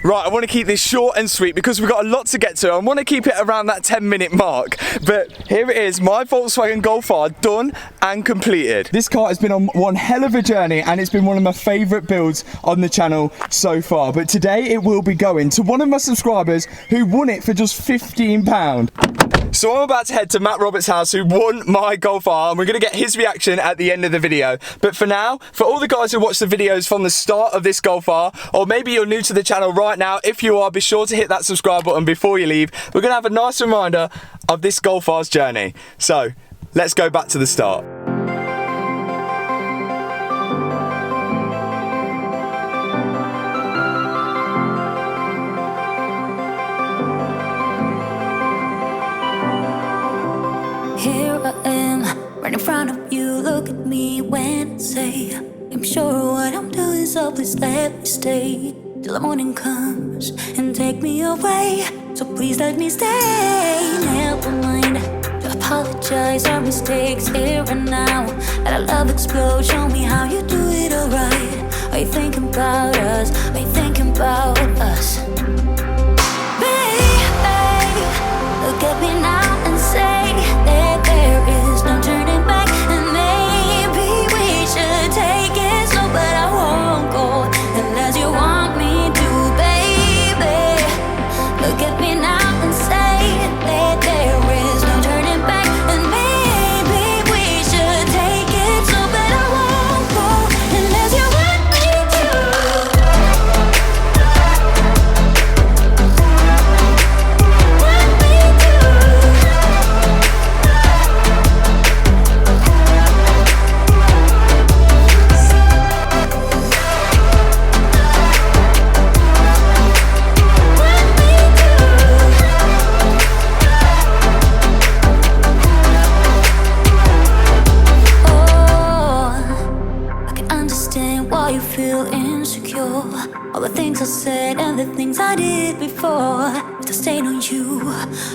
Right, I want to keep this short and sweet because we've got a lot to get to. I want to keep it around that 10-minute mark. But here it is, my Volkswagen Golf R done and completed. This car has been on one hell of a journey and it's been one of my favourite builds on the channel so far. But today it will be going to one of my subscribers who won it for just £15. So I'm about to head to Matt Roberts' house who won my Golf R and we're going to get his reaction at the end of the video. But for now, for all the guys who watch the videos from the start of this Golf R, or maybe you're new to the channel right now, if you are, be sure to hit that subscribe button before you leave. We're going to have a nice reminder of this Golf R's journey. So let's go back to the start. Here I am, right in front of you. Look at me when I say I'm sure what I'm doing, so please let me stay till the morning comes and take me away. So please let me stay. Never mind to apologize our mistakes here and now. Let our love explode. Show me how you do it alright. Are you thinking about us? Are you thinking about us? Baby, look at me now and say that there is no turning back, and maybe we should take it slow, but I won't go unless you want me to, baby. Look at me now and say that there is no turning back, and maybe we should take it slow, but I won't go unless you want me to. Want me to. Why you feel insecure? All the things I said and the things I did before, if the stain on you,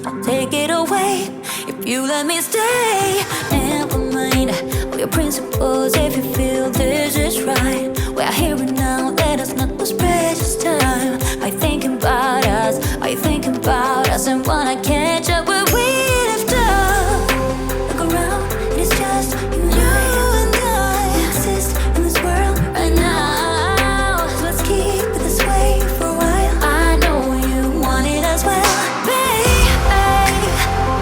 don't take it away. If you let me stay, never mind all your principles. If you feel this is right, we're here and now. Let us not lose precious time. Are you thinking about us? Are you thinking about us? And wanna catch up where we left off? Look around, it is just you and I exist in this world right now. So let's keep it this way for a while. I know you want it as well, baby.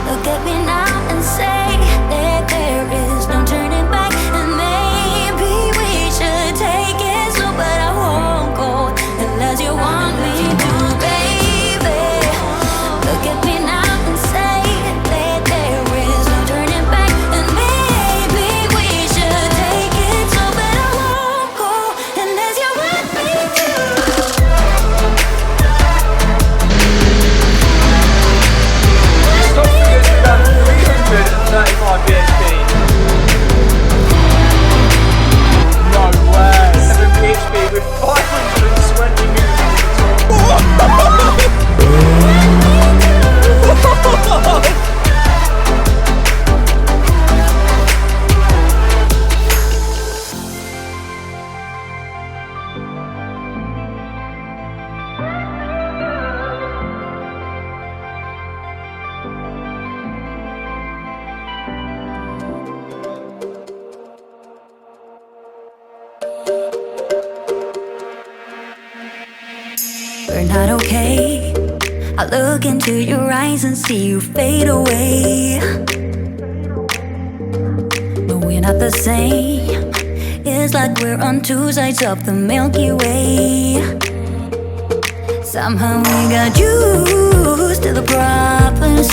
Look at me now and say that there is no turning back, and maybe we should take it slow, but I won't go unless you want me to, baby. Look at me now and say that there is no turning back, and maybe we should take it slow, but I won't go unless you want me to. Stop forgetting about 335 bhp. No way. 7 bhp with 520 We're not okay. I look into your eyes and see you fade away. But we're not the same. It's like we're on two sides of the Milky Way. Somehow we got used to the problems.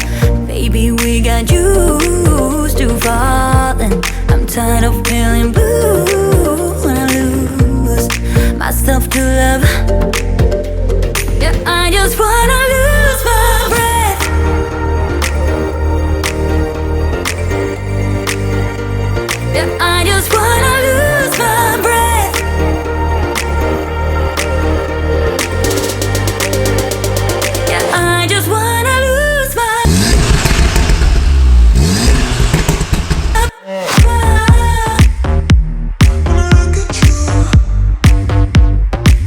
Baby, we got used to falling. I'm tired of feeling blue when I lose myself to love. Yeah, I just wanna lose my breath. Yeah, I just wanna lose my breath. Yeah, I just wanna lose my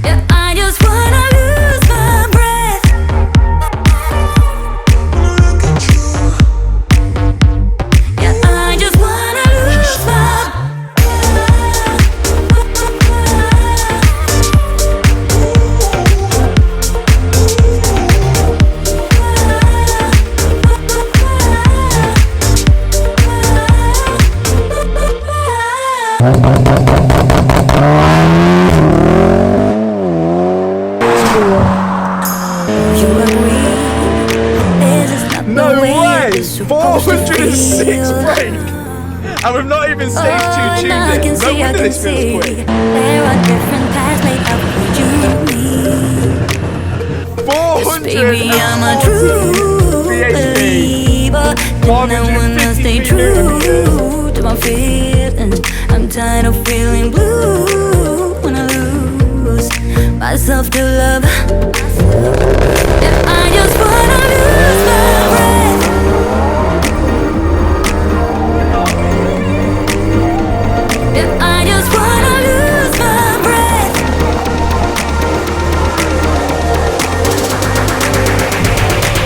Yeah, I just wanna you're 406 brake! And we've not even stage 2 tuned it. No wonder this feels quick. There are different paths made up for you and me. 400 Baby, I'm a true believer, and I wanna stay true to my feelings. I'm tired of feeling blue when I lose myself to love. If I just wanna lose my breath, if I just wanna lose my breath,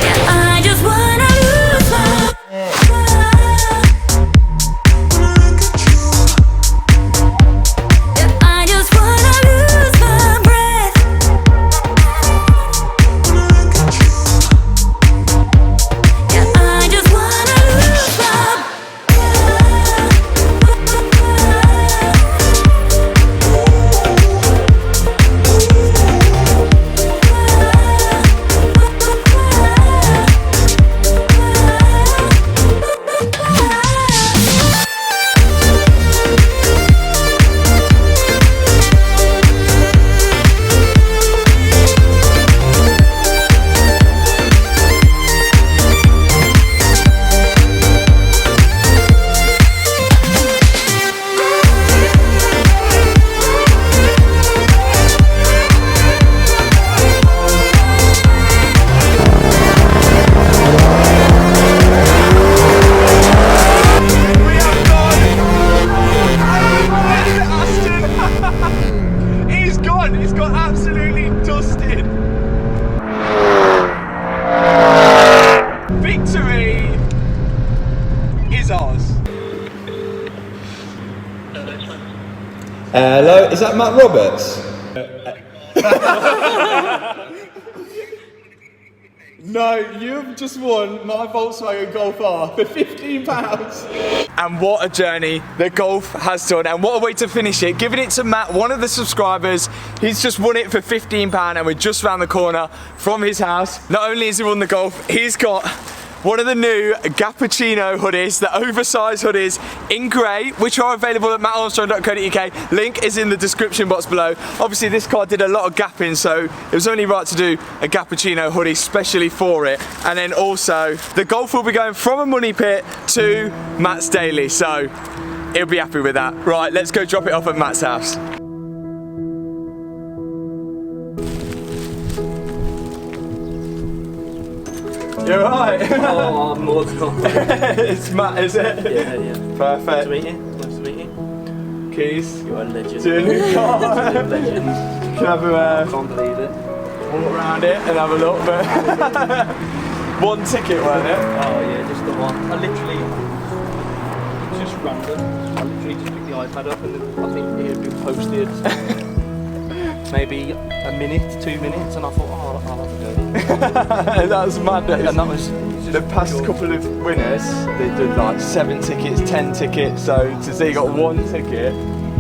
yeah, I just wanna lose my if I just wanna lose my breath, yeah, I just wanna lose my He's gone. He's got absolutely dusted. Victory is ours. Hello, is that Matt Roberts? No, you've just won my Volkswagen Golf R for £15. And what a journey the Golf has done, and what a way to finish it. Giving it to Matt, one of the subscribers. He's just won it for £15, and we're just round the corner from his house. Not only has he won the Golf, he's got one of the new GAPPACHINO hoodies, the oversized hoodies in grey, which are available at mattarmstrong.co.uk. Link is in the description box below. Obviously this car did a lot of gapping, so it was only right to do a GAPPACHINO hoodie specially for it. And then also, the Golf will be going from a money pit to Matt's daily, so he'll be happy with that. Right, let's go drop it off at Matt's house. You're right. Oh, I'm more than confident. It's Matt, is it? Yeah. Perfect. Nice to meet you. Nice to meet you. Keys. You're a legend. To a new car. You're a legend. Can have a I can't believe it. walk around it and have a look, but one ticket, wasn't it? Oh yeah, just the one. I literally, it's just random. I literally just picked the iPad up and then I think it had been posted maybe a minute, 2 minutes, and I thought, oh, I'll have a go. That was madness. And that was The past couple of winners, they did like 7 tickets, 10 tickets, so to say you got 1 ticket.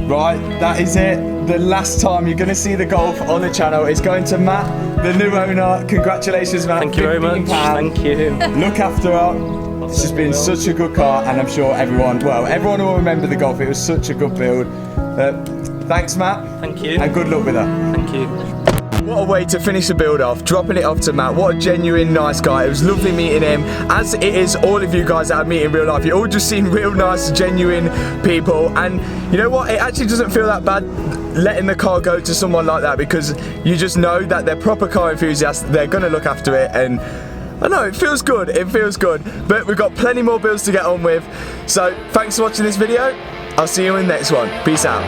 Right, that is it. The last time you're going to see the Golf on the channel is going to Matt, the new owner. Congratulations, Matt. Thank you very much. Thank you. Look after her. It's just been such a good car, and I'm sure everyone will remember the Golf. It was such a good build. Thanks, Matt. Thank you. And good luck with her. Thank you. What a way to finish the build off, dropping it off to Matt. What a genuine nice guy. It was lovely meeting him, as it is all of you guys that I meet in real life. You all just seem real nice, genuine people, and you know what, it actually doesn't feel that bad letting the car go to someone like that, because you just know that they're proper car enthusiasts, they're gonna look after it, and I know, it feels good, but we've got plenty more builds to get on with. So thanks for watching this video. I'll see you in the next one. Peace out.